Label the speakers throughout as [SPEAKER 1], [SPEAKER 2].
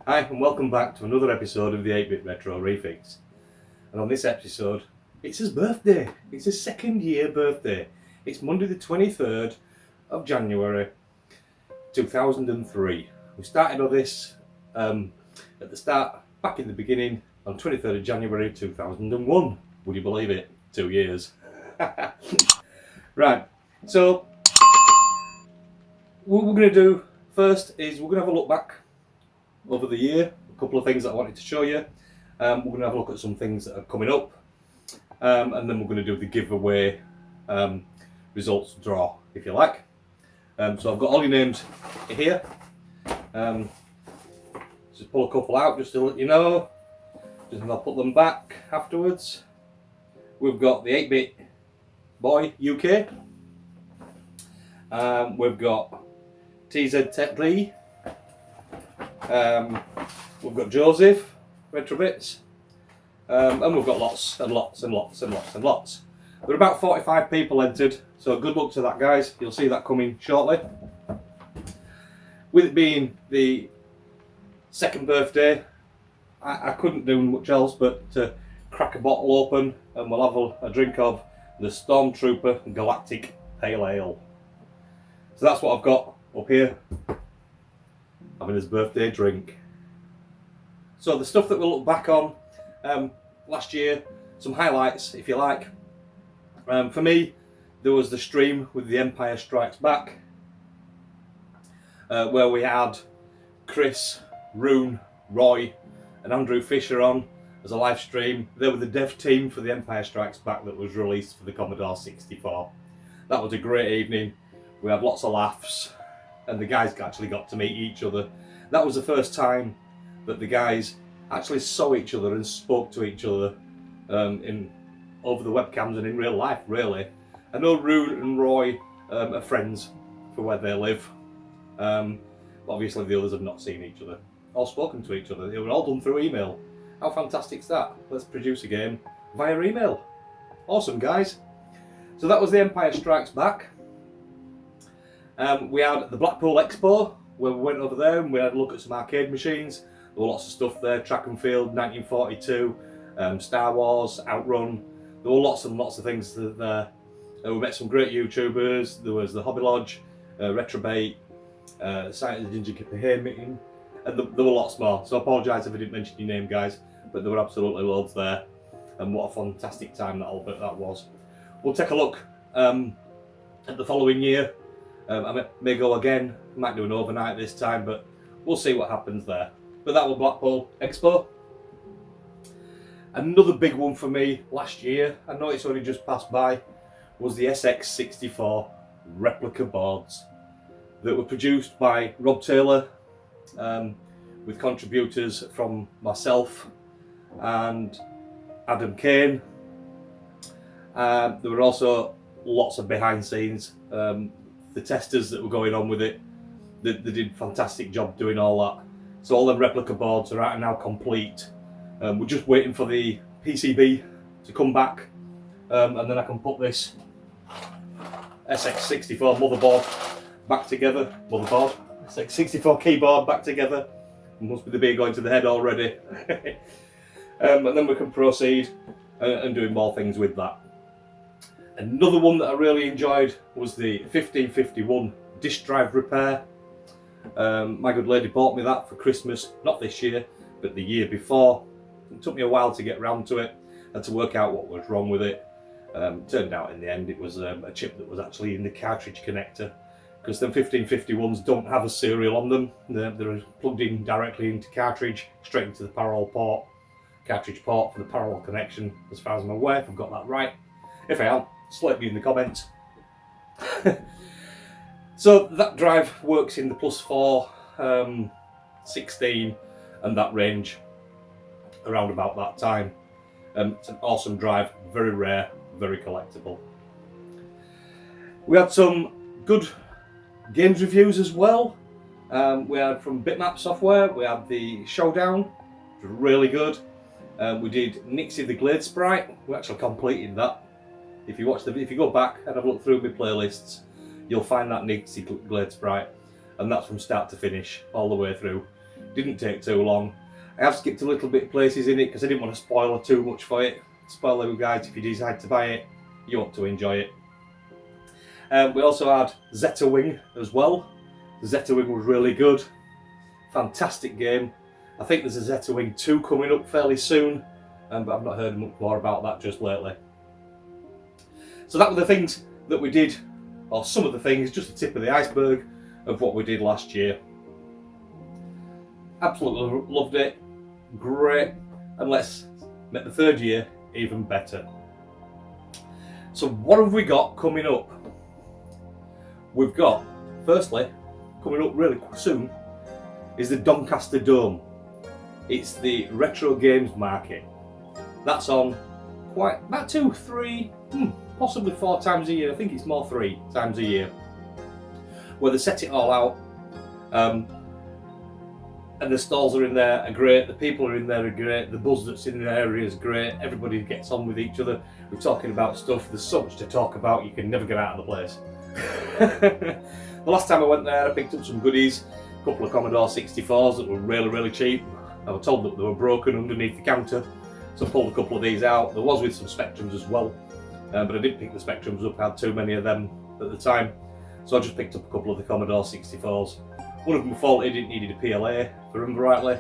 [SPEAKER 1] Hi and welcome back to another episode of the 8-Bit Retro Refix. And on this episode, it's his birthday. It's his second year birthday. It's Monday the 23rd of January 2003. We started on this at the start, back in the beginning, on 23rd of January 2001. Would you believe it? 2 years. Right, so what we're going to do first is we're going to have a look back over the year, a couple of things that I wanted to show you. We're going to have a look at some things that are coming up, and then we're going to do the giveaway results draw, if you like. So I've got all your names here. Just pull a couple out just to let you know, and I'll put them back afterwards. We've got the 8-Bit Boy UK. We've got TZ Tech Lee. We've got Joseph, Retrobits, and we've got lots and lots and lots and lots and lots. There are about 45 people entered, so good luck to that, guys. You'll see that coming shortly. With it being the second birthday, I couldn't do much else but to crack a bottle open, and we'll have a drink of the Stormtrooper Galactic Pale Ale. So that's what I've got up here, having his birthday drink. So the stuff that we'll look back on last year, some highlights if you like. For me, there was the stream with The Empire Strikes Back, where we had Chris, Rune, Roy and Andrew Fisher on as a live stream. They were the dev team for The Empire Strikes Back that was released for the Commodore 64. That was a great evening. We had lots of laughs, and the guys actually got to meet each other. That was the first time that the guys actually saw each other and spoke to each other over the webcams and in real life, really. I know Rune and Roy are friends for where they live, but obviously the others have not seen each other or spoken to each other. They were all done through email. How fantastic is that? Let's produce a game via email. Awesome, guys. So that was The Empire Strikes Back. We had the Blackpool Expo, where we went over there and we had a look at some arcade machines. There were lots of stuff there, Track and Field, 1942, Star Wars, Outrun. There were lots and lots of things there. We met some great YouTubers. There was the Hobby Lodge, Retrobate, Site of the Ginger Kipper Hay meeting, and there were lots more. So I apologise if I didn't mention your name, guys, but there were absolutely loads there. And what a fantastic time that was. We'll take a look at the following year. I may go again, might do an overnight this time, but we'll see what happens there. But that was Blackpool Expo. Another big one for me last year, I know it's only just passed by, was the SX64 replica boards that were produced by Rob Taylor, with contributors from myself and Adam Kane. There were also lots of behind scenes. The testers that were going on with it, they did a fantastic job doing all that. So all the replica boards are out now complete. We're just waiting for the PCB to come back, and then I can put this SX64 motherboard back together. SX64 keyboard back together. Must be the beer going to the head already. And then we can proceed and doing more things with that. Another one that I really enjoyed was the 1551 disk drive repair. My good lady bought me that for Christmas, not this year, but the year before. It took me a while to get round to it and to work out what was wrong with it. Turned out in the end it was a chip that was actually in the cartridge connector, because the 1551s don't have a serial on them. They're plugged in directly into cartridge, straight into the parallel port, cartridge port for the parallel connection, as far as I'm aware, if I've got that right. If I am, slate me in the comments. So that drive works in the +4, 16 and that range around about that time. It's an awesome drive, very rare, very collectible. We had some good games reviews as well. We had from Bitmap Software, we had the Showdown, which was really good. We did Nixie the Glade Sprite, we actually completed that. If you go back and have a look through my playlists, you'll find that Nixie Glade Sprite, and that's from start to finish, all the way through. Didn't take too long. I have skipped a little bit of places in it because I didn't want to spoil too much for it. Spoil you guys, if you decide to buy it, you want to enjoy it. We also had Zeta Wing as well. The Zeta Wing was really good. Fantastic game. I think there's a Zeta Wing 2 coming up fairly soon, but I've not heard much more about that just lately. So that were the things that we did, or some of the things, just the tip of the iceberg of what we did last year. Absolutely loved it. Great. And let's make the third year even better. So what have we got coming up? We've got, firstly, coming up really soon, is the Doncaster Dome. It's the retro games market. That's on quite about 2, 3, possibly 4 times a year. I think it's more 3 times a year, where they set it all out. And the stalls are in there are great, the people are in there are great, the buzz that's in the area is great, everybody gets on with each other, we're talking about stuff, there's so much to talk about, you can never get out of the place. The last time I went there I picked up some goodies, a couple of Commodore 64s that were really cheap. I was told that they were broken underneath the counter, so I pulled a couple of these out. There was with some Spectrums as well, but I didn't pick the Spectrums up, I had too many of them at the time, so I just picked up a couple of the Commodore 64s. One of them faulted, it needed a PLA, if I remember rightly,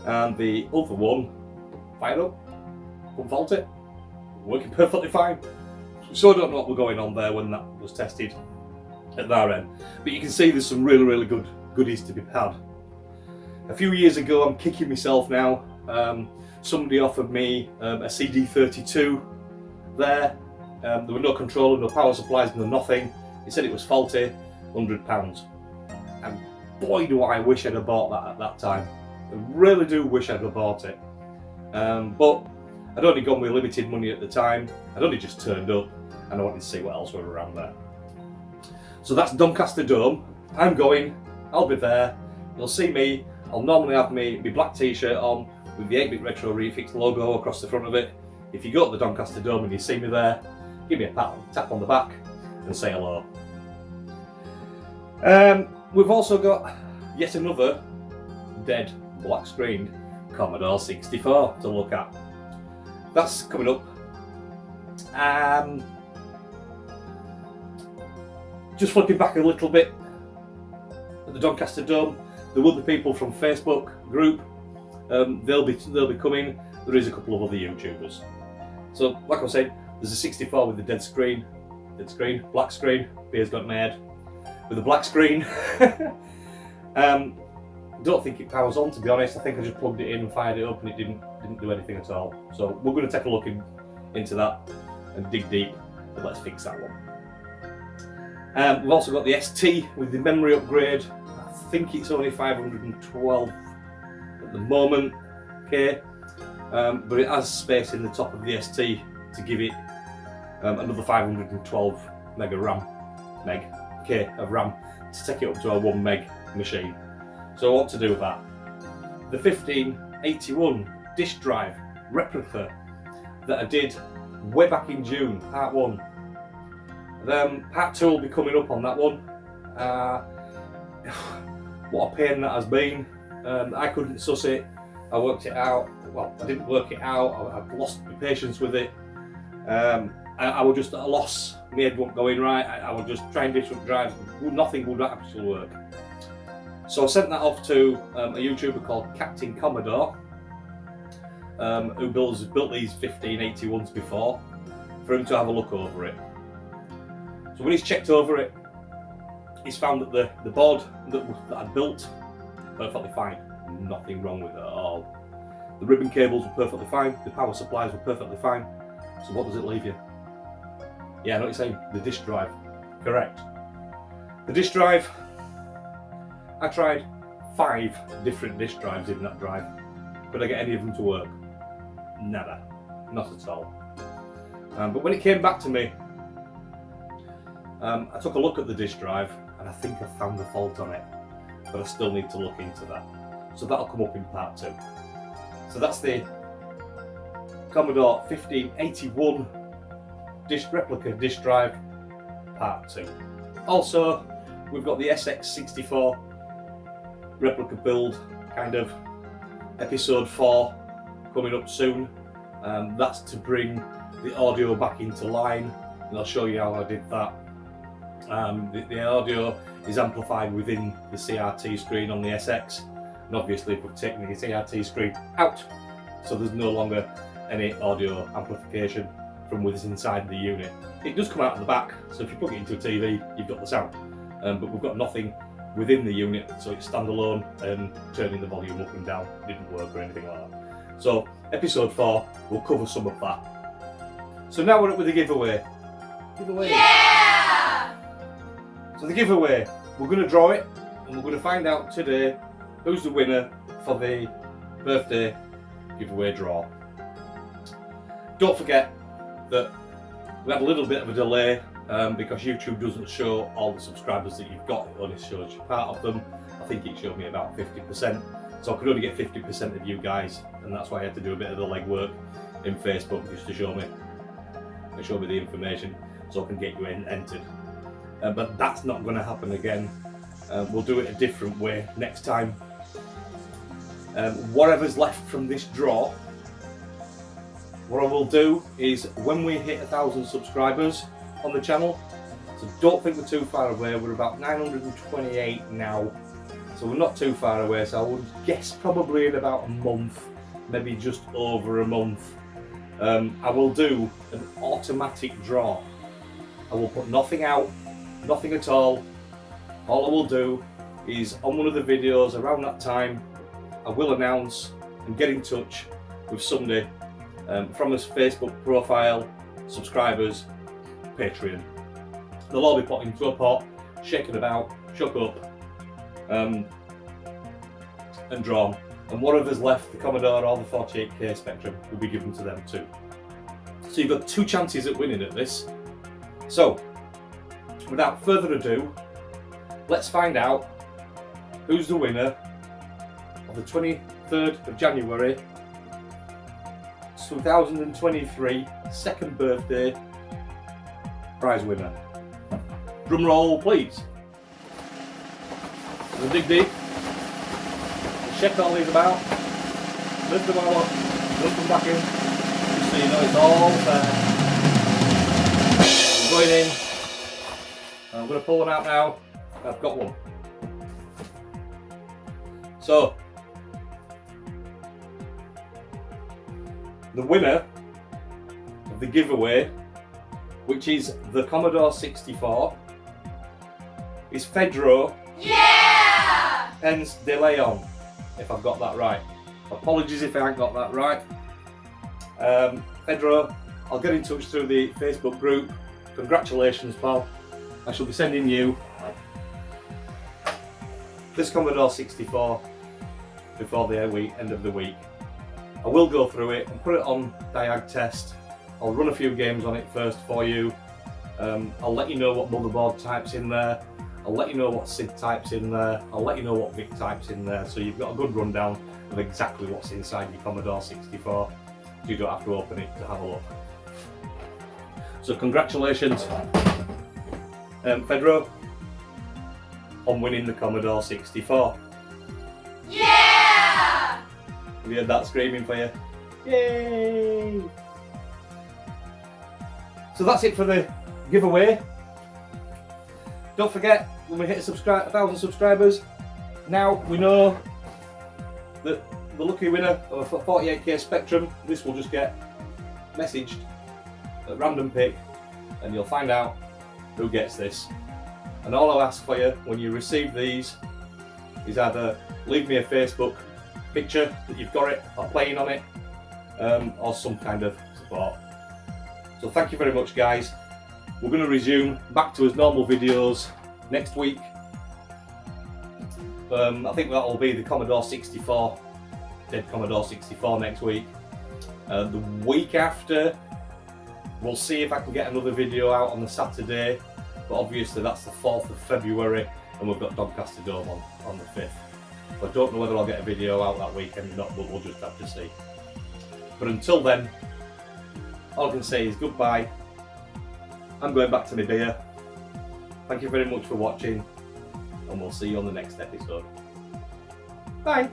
[SPEAKER 1] and the other one fired up, couldn't fault it, working perfectly fine. So I don't know what was going on there when that was tested at their end, but you can see there's some really good goodies to be had. A few years ago, I'm kicking myself now, somebody offered me a CD32 there. There were no controller, no power supplies, no nothing. He said it was faulty, £100. And boy do I wish I'd have bought that at that time. I really do wish I'd have bought it. But I'd only gone with limited money at the time. I'd only just turned up and I wanted to see what else were around there. So that's Doncaster Dome. I'm going, I'll be there, you'll see me. I'll normally have my black t-shirt on with the 8-bit Retro Refix logo across the front of it. If you go to the Doncaster Dome and you see me there, give me a tap on the back and say hello. We've also got yet another dead black screened Commodore 64 to look at. That's coming up. Just flipping back a little bit at the Doncaster Dome, there will be people from Facebook group. They'll be coming. There is a couple of other YouTubers. So, like I said, there's a 64 with the black screen. Beer's got made with a black screen. Don't think it powers on, to be honest. I think I just plugged it in and fired it up, and it didn't do anything at all. So we're going to take a look into that and dig deep, and let's fix that one. We've also got the ST with the memory upgrade. I think it's only 512 at the moment, okay, but it has space in the top of the ST to give it another 512 meg of RAM, of RAM, to take it up to a 1 meg machine. So what to do with that? The 1581 disk drive replica that I did way back in June, part 1. Part 2 will be coming up on that one. What a pain that has been. I couldn't suss it. I worked it out. Well, I didn't work it out. I've lost my patience with it. I was just at a loss. My head wasn't going right. I was just trying different drives. Nothing would actually work. So I sent that off to a YouTuber called Captain Commodore, who built these 1581s before, for him to have a look over it. So when he's checked over it, he's found that the board that I'd built, perfectly fine. Nothing wrong with it at all. The ribbon cables were perfectly fine, the power supplies were perfectly fine. So what does it leave you? Yeah, I know what you're saying, the disk drive. Correct. The disk drive, I tried 5 different disk drives in that drive. Could I get any of them to work? Never. Not at all. But when it came back to me, I took a look at the disk drive and I think I found a fault on it, but I still need to look into that. So that'll come up in part 2. So that's the Commodore 1581 replica disk drive, part 2. Also, we've got the SX64 replica build kind of episode 4 coming up soon. That's to bring the audio back into line, and I'll show you how I did that. The audio is amplified within the CRT screen on the SX, and obviously we've taken the CRT screen out, so there's no longer any audio amplification from what's inside the unit. It does come out of the back, so if you plug it into a TV, you've got the sound, but we've got nothing within the unit, so it's standalone, and turning the volume up and down didn't work or anything like that. So episode 4 will cover some of that. So now we're up with the giveaway.
[SPEAKER 2] Yeah!
[SPEAKER 1] So the giveaway, we're going to draw it, and we're going to find out today who's the winner for the birthday giveaway draw. Don't forget that we had a little bit of a delay because YouTube doesn't show all the subscribers that you've got, it only shows you part of them. I think it showed me about 50%, so I could only get 50% of you guys, and that's why I had to do a bit of the legwork in Facebook just to show me the information so I can get you entered. But that's not going to happen again. We'll do it a different way next time. Whatever's left from this draw, what I will do is when we hit 1,000 subscribers on the channel, so don't think we're too far away, we're about 928 now, so we're not too far away, so I would guess probably in about a month, maybe just over a month, I will do an automatic draw. I will put nothing out, nothing at all. All I will do is on one of the videos around that time, I will announce and get in touch with somebody from his Facebook profile, subscribers, Patreon. They'll all be put into a pot, shaken about, shook up, and drawn. And whatever's left, the Commodore or the 48K Spectrum, will be given to them too. So you've got 2 chances at winning at this. So, without further ado, let's find out who's the winner of the 23rd of January 2023 second birthday prize winner. Drum roll, please. We'll dig deep. Check all these about. Lift them all up. Lift them back in. Just so you know it's all there. I'm going in. I'm going to pull them out now. I've got one. So, the winner of the giveaway, which is the Commodore 64, is Pedro.
[SPEAKER 2] Yeah!
[SPEAKER 1] Hence De Leon, if I've got that right. Apologies if I ain't got that right. Pedro, I'll get in touch through the Facebook group. Congratulations, pal. I shall be sending you this Commodore 64 before the end of the week. I will go through it and put it on diag test. I'll run a few games on it first for you. I'll let you know what motherboard type's in there. I'll let you know what SID type's in there. I'll let you know what VIC type's in there, so you've got a good rundown of exactly what's inside your Commodore 64. So you don't have to open it to have a look. So congratulations, Pedro, on winning the Commodore 64.
[SPEAKER 2] Yeah!
[SPEAKER 1] Have you heard that screaming for you? Yay! So that's it for the giveaway. Don't forget, when we hit 1,000 subscribers, now we know that the lucky winner of a 48K Spectrum, this will just get messaged at random pick, and you'll find out who gets this. And all I'll ask for you when you receive these is either leave me a Facebook picture that you've got it or playing on it, or some kind of support. So thank you very much, guys. We're going to resume back to his normal videos next week. I think that will be the Commodore 64, dead Commodore 64 next week. The week after, we'll see if I can get another video out on the Saturday, but obviously that's the 4th of February and we've got Doncaster Dome on the 5th. So I don't know whether I'll get a video out that weekend or not, but we'll just have to see. But until then, all I can say is goodbye. I'm going back to my beer. Thank you very much for watching, and we'll see you on the next episode. Bye!